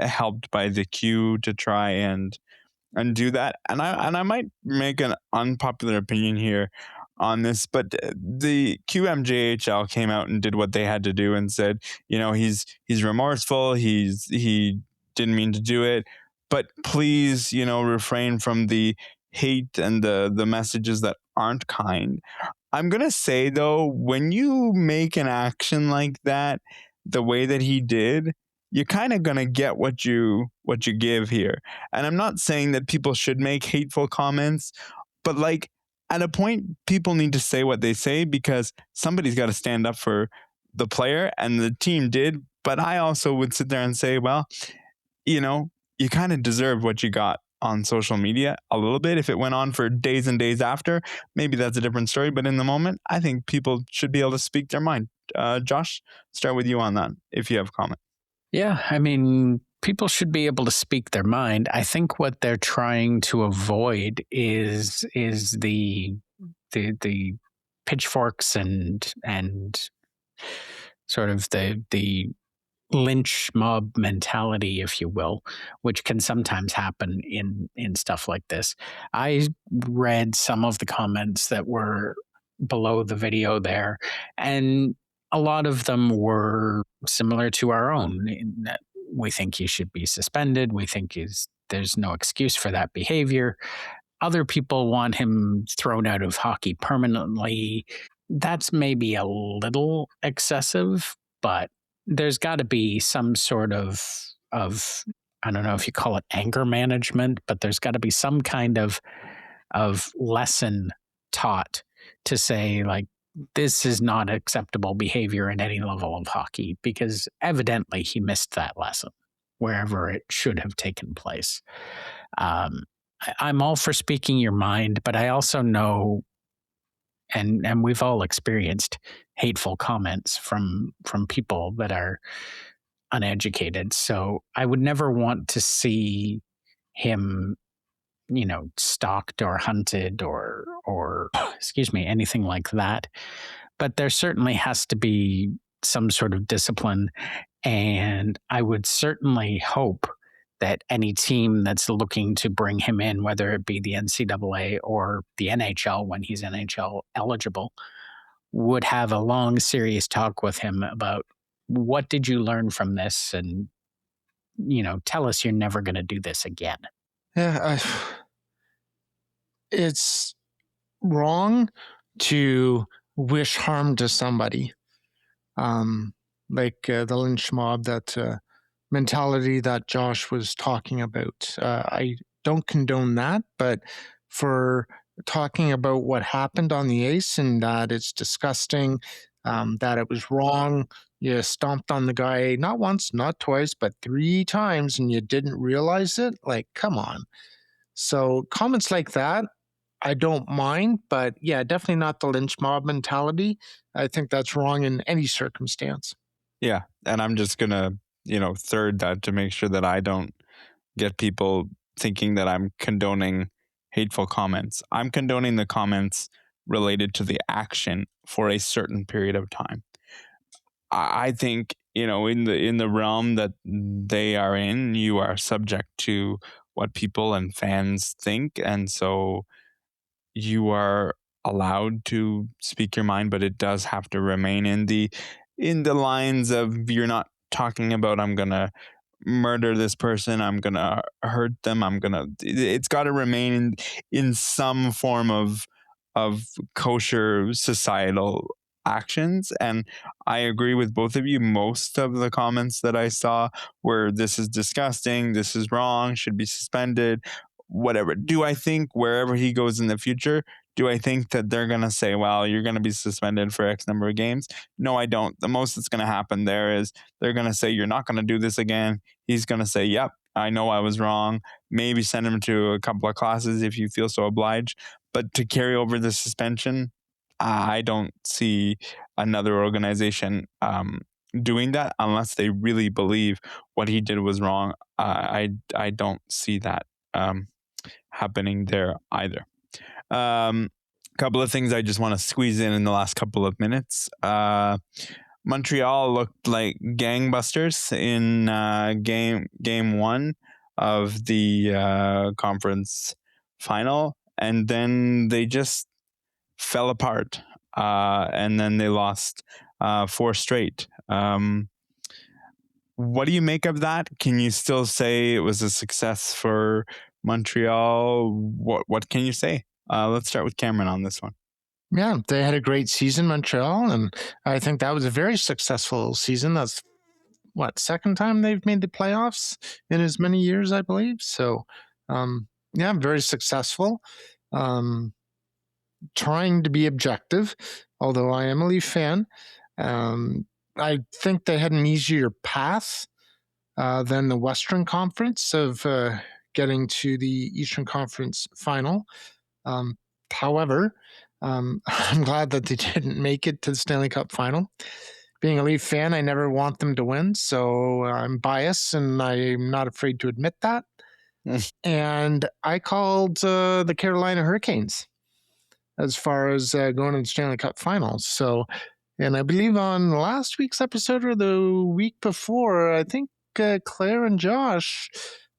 helped by the cue to try and do that. And I might make an unpopular opinion here on this, but the QMJHL came out and did what they had to do and said, he's remorseful, he didn't mean to do it, but please, refrain from the hate and the messages that aren't kind. I'm gonna say though, when you make an action like that, the way that he did, you're kind of gonna get what you give here. And I'm not saying that people should make hateful comments, but like at a point, people need to say what they say because somebody's got to stand up for the player, and the team did. But I also would sit there and say, well, you kind of deserve what you got on social media a little bit. If it went on for days and days after, maybe that's a different story. But in the moment, I think people should be able to speak their mind. Josh, start with you on that if you have a comment. Yeah, I mean, people should be able to speak their mind. I think what they're trying to avoid is the pitchforks and sort of the lynch mob mentality, if you will, which can sometimes happen in stuff like this. I read some of the comments that were below the video there, and a lot of them were similar to our own, in that we think he should be suspended. We think there's no excuse for that behavior. Other people want him thrown out of hockey permanently. That's maybe a little excessive, but there's got to be some sort of I don't know if you call it anger management, but there's got to be some kind of lesson taught to say, like, this is not acceptable behavior in any level of hockey, because evidently he missed that lesson wherever it should have taken place. I'm all for speaking your mind, but I also know, and we've all experienced hateful comments from people that are uneducated. So I would never want to see him, stalked or hunted or excuse me, anything like that. But there certainly has to be some sort of discipline. And I would certainly hope that any team that's looking to bring him in, whether it be the NCAA or the NHL when he's NHL eligible, would have a long, serious talk with him about what did you learn from this, and tell us you're never going to do this again. Yeah, it's wrong to wish harm to somebody, like the lynch mob, that mentality that Josh was talking about. I don't condone that, but for talking about what happened on the ice and that it's disgusting, that it was wrong, you stomped on the guy not once, not twice, but 3 times, and you didn't realize it. Like, come on. So comments like that, I don't mind, but yeah, definitely not the lynch mob mentality. I think that's wrong in any circumstance. Yeah, and I'm just gonna, third that to make sure that I don't get people thinking that I'm condoning hateful comments. I'm condoning the comments related to the action for a certain period of time. I think, in the realm that they are in, you are subject to what people and fans think, and so you are allowed to speak your mind, but it does have to remain in the lines of, you're not talking about, I'm gonna murder this person, I'm gonna hurt them, it's got to remain in some form of kosher societal actions. And I agree with both of you. Most of the comments that I saw were, this is disgusting, this is wrong, should be suspended, whatever. Do I think wherever he goes in the future, do I think that they're going to say, well, you're going to be suspended for X number of games? No, I don't. The most that's going to happen there is they're going to say, you're not going to do this again. He's going to say, yep, I know I was wrong. Maybe send him to a couple of classes if you feel so obliged. But to carry over the suspension, I don't see another organization doing that unless they really believe what he did was wrong. I don't see that happening there either. couple of things I just want to squeeze in the last couple of minutes. Montreal looked like gangbusters in game one of the conference final, and then they just fell apart, and then they lost 4 straight. What do you make of that? Can you still say it was a success for Montreal? What can you say? Let's start with Cameron on this one. Yeah, they had a great season, Montreal, and I think that was a very successful season. That's second time they've made the playoffs in as many years, I believe. So, yeah, very successful. Trying to be objective, although I am a Leaf fan. I think they had an easier path than the Western Conference of getting to the Eastern Conference final. However, I'm glad that they didn't make it to the Stanley Cup final. Being a Leaf fan, I never want them to win, so I'm biased, and I'm not afraid to admit that. And I called the Carolina Hurricanes as far as going to the Stanley Cup finals. So, and I believe on last week's episode or the week before, I think Claire and Josh,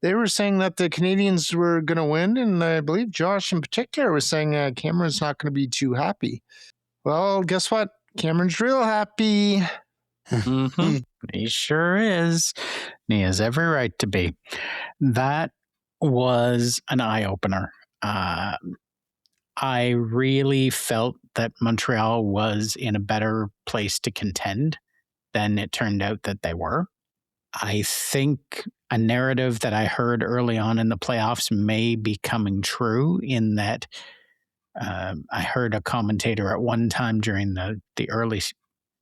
they were saying that the Canadians were going to win, and I believe Josh in particular was saying Cameron's not going to be too happy. Well, guess what? Cameron's real happy. Mm-hmm. He sure is. He has every right to be. That was an eye-opener. I really felt that Montreal was in a better place to contend than it turned out that they were. I think a narrative that I heard early on in the playoffs may be coming true, in that I heard a commentator at one time during the early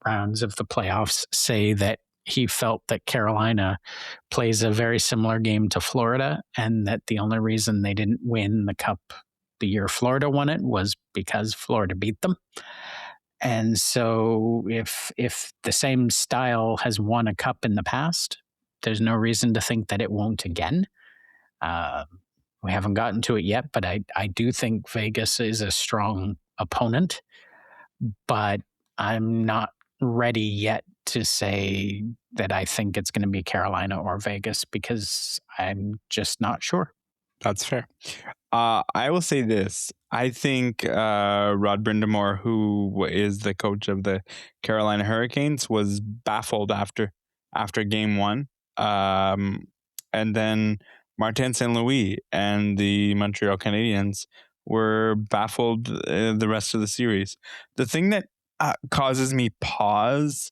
rounds of the playoffs say that he felt that Carolina plays a very similar game to Florida, and that the only reason they didn't win the Cup the year Florida won it was because Florida beat them. And so if the same style has won a cup in the past, there's no reason to think that it won't again. We haven't gotten to it yet, but I do think Vegas is a strong opponent, but I'm not ready yet to say that I think it's going to be Carolina or Vegas, because I'm just not sure. That's fair. I will say this. I think Rod Brindamore, who is the coach of the Carolina Hurricanes, was baffled after game one. And then Martin St. Louis and the Montreal Canadiens were baffled the rest of the series. The thing that causes me pause,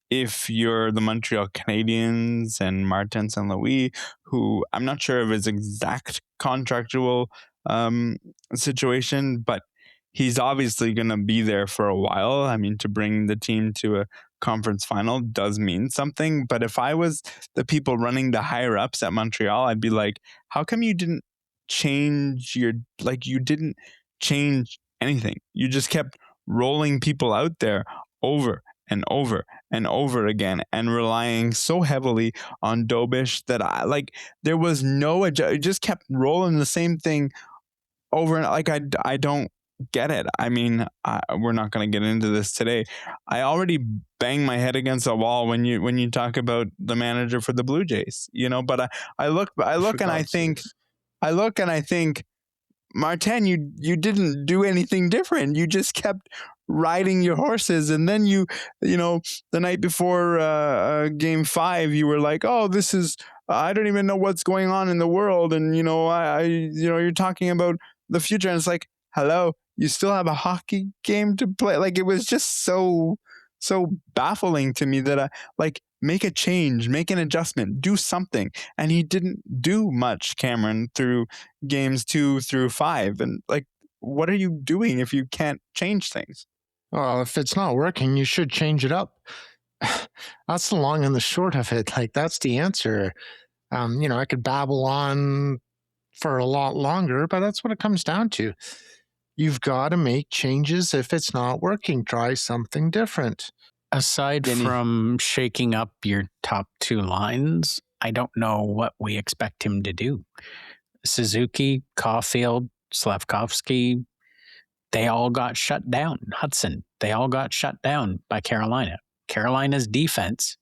if you're the Montreal Canadiens and Martin St. Louis, who I'm not sure of his exact contractual situation, but he's obviously going to be there for a while. I mean, to bring the team to a conference final does mean something. But if I was the people running the higher ups at Montreal, I'd be like, how come you didn't change you didn't change anything? You just kept rolling people out there over and over and over again, and relying so heavily on Dobish that there was no it just kept rolling the same thing over, and I don't get it. I mean, we're not going to get into this today. I already bang my head against a wall when you talk about the manager for the Blue Jays, but I look and I think Martin, you didn't do anything different. You just kept riding your horses, and then the night before game 5, you were like, "Oh, this is I don't even know what's going on in the world," and you're talking about the future, and it's like, hello, you still have a hockey game to play. Like, it was just so baffling to me that make a change, make an adjustment, do something. And he didn't do much, Cameron, through games 2 through 5. And what are you doing if you can't change things? Well, if it's not working, you should change it up. That's the long and the short of it. That's the answer. I could babble on for a lot longer, but that's what it comes down to. You've got to make changes. If it's not working, try something different. Aside from shaking up your top 2 lines, I don't know what we expect him to do. Suzuki, Caulfield, Slafkovsky, they all got shut down. Hudson, they all got shut down by Carolina. Carolina's defense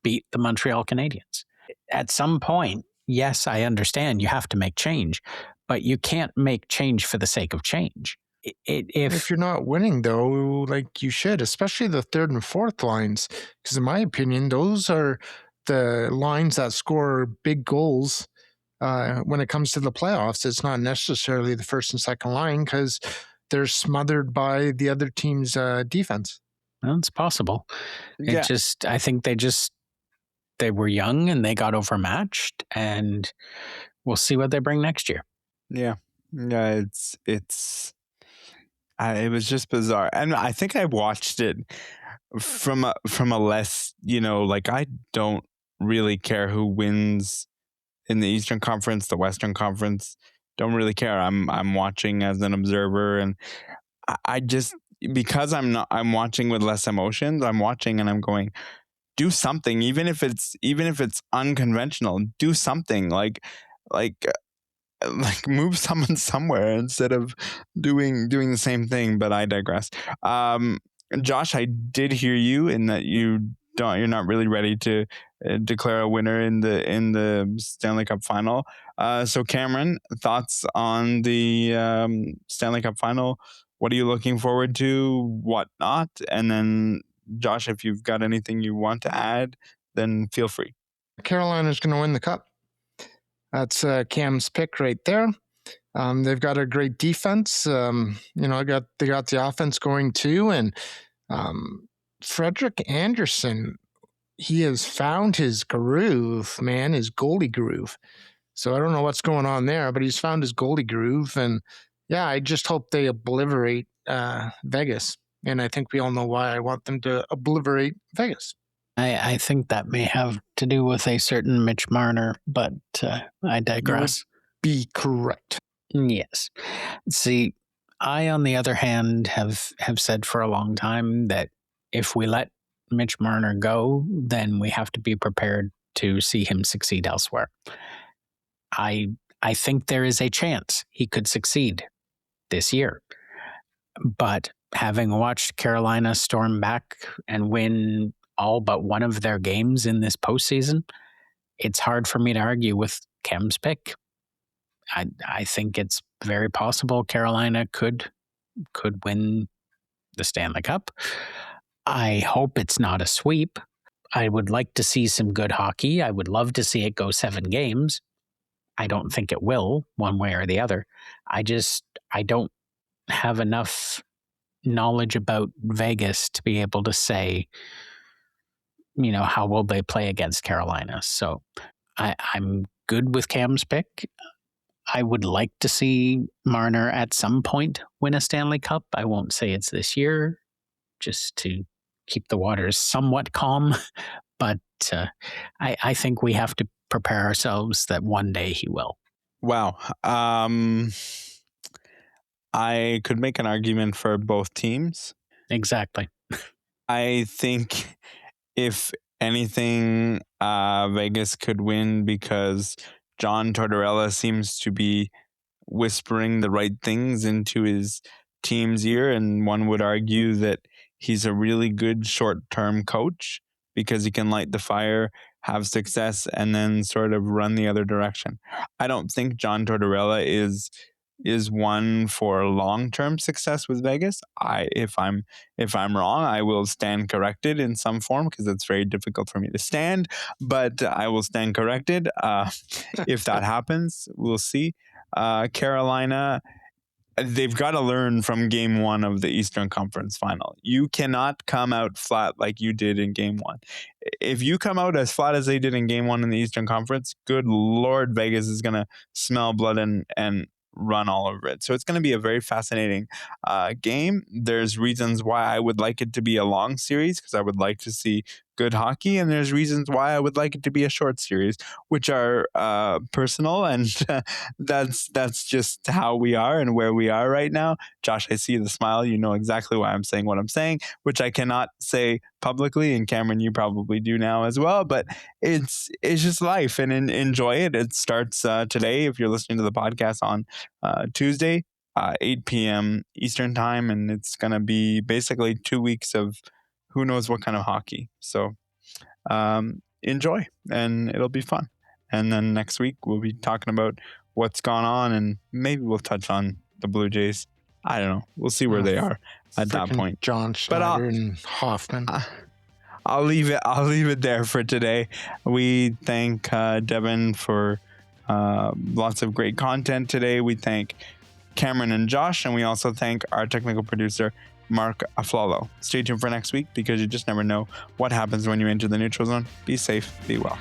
beat the Montreal Canadiens. At some point, yes, I understand you have to make change, but you can't make change for the sake of change. If you're not winning, though, like you should, especially the third and fourth lines, because in my opinion, those are the lines that score big goals when it comes to the playoffs. It's not necessarily the first and second line because they're smothered by the other team's defense. Well, it's possible. Yeah. I think they were young and they got overmatched, and we'll see what they bring next year. Yeah. It was just bizarre, and I think I watched it from a less, like, I don't really care who wins in the Eastern Conference, the Western Conference. Don't really care. I'm watching as an observer, and I just, because I'm watching with less emotions. I'm watching and I'm going, do something, even if it's unconventional. Do something like move someone somewhere instead of doing the same thing. But I digress. Josh, I did hear you in that you're not really ready to declare a winner in the Stanley Cup final. So Cameron, thoughts on the Stanley Cup final? What are you looking forward to? What not? And then Josh, if you've got anything you want to add, then feel free. Carolina's going to win the cup. That's Cam's pick right there. They've got a great defense. They got the offense going too, and Frederik Andersen, he has found his groove, man, his goalie groove. So I don't know what's going on there, but he's found his goalie groove, and yeah, I just hope they obliterate Vegas. And I think we all know why I want them to obliterate Vegas. I think that may have to do with a certain Mitch Marner, but I digress. Be correct. Yes. See, I, on the other hand, have said for a long time that if we let Mitch Marner go, then we have to be prepared to see him succeed elsewhere. I think there is a chance he could succeed this year. But having watched Carolina storm back and win all but one of their games in this postseason, it's hard for me to argue with Cam's pick. I think it's very possible Carolina could win the Stanley Cup. I hope it's not a sweep. I would like to see some good hockey. I would love to see it go 7 games. I don't think it will, one way or the other. I don't have enough knowledge about Vegas to be able to say, how will they play against Carolina. So I'm good with Cam's pick. I would like to see Marner at some point win a Stanley Cup. I won't say it's this year, just to keep the waters somewhat calm. But I think we have to prepare ourselves that one day he will. Wow. I could make an argument for both teams. Exactly. I think if anything, Vegas could win because John Tortorella seems to be whispering the right things into his team's ear, and one would argue that he's a really good short-term coach because he can light the fire, have success, and then sort of run the other direction. I don't think John Tortorella is one for long-term success with Vegas. If I'm wrong, I will stand corrected in some form because it's very difficult for me to stand, but I will stand corrected. If that happens, we'll see. Carolina, they've got to learn from game 1 of the Eastern Conference final. You cannot come out flat like you did in game 1. If you come out as flat as they did in game 1 in the Eastern Conference, good Lord, Vegas is going to smell blood and run all over it. So it's going to be a very fascinating game. There's reasons why I would like it to be a long series because I would like to see good hockey, and there's reasons why I would like it to be a short series, which are personal, and that's just how we are and where we are right now. Josh, I see the smile. You know exactly why I'm saying what I'm saying, which I cannot say publicly, and Cameron, you probably do now as well. But it's just life, and enjoy it. It starts today. If you're listening to the podcast on Tuesday, 8 p.m. Eastern time, and it's going to be basically 2 weeks of who knows what kind of hockey. So enjoy, and it'll be fun. And then next week, we'll be talking about what's gone on, and maybe we'll touch on the Blue Jays. I don't know. We'll see where they are at that point. John Schneider and Hoffman. I'll leave it there for today. We thank Devin for lots of great content today. We thank Cameron and Josh, and we also thank our technical producer, Mark Aflalo. Stay tuned for next week, because you just never know what happens when you enter the neutral zone. Be safe, be well.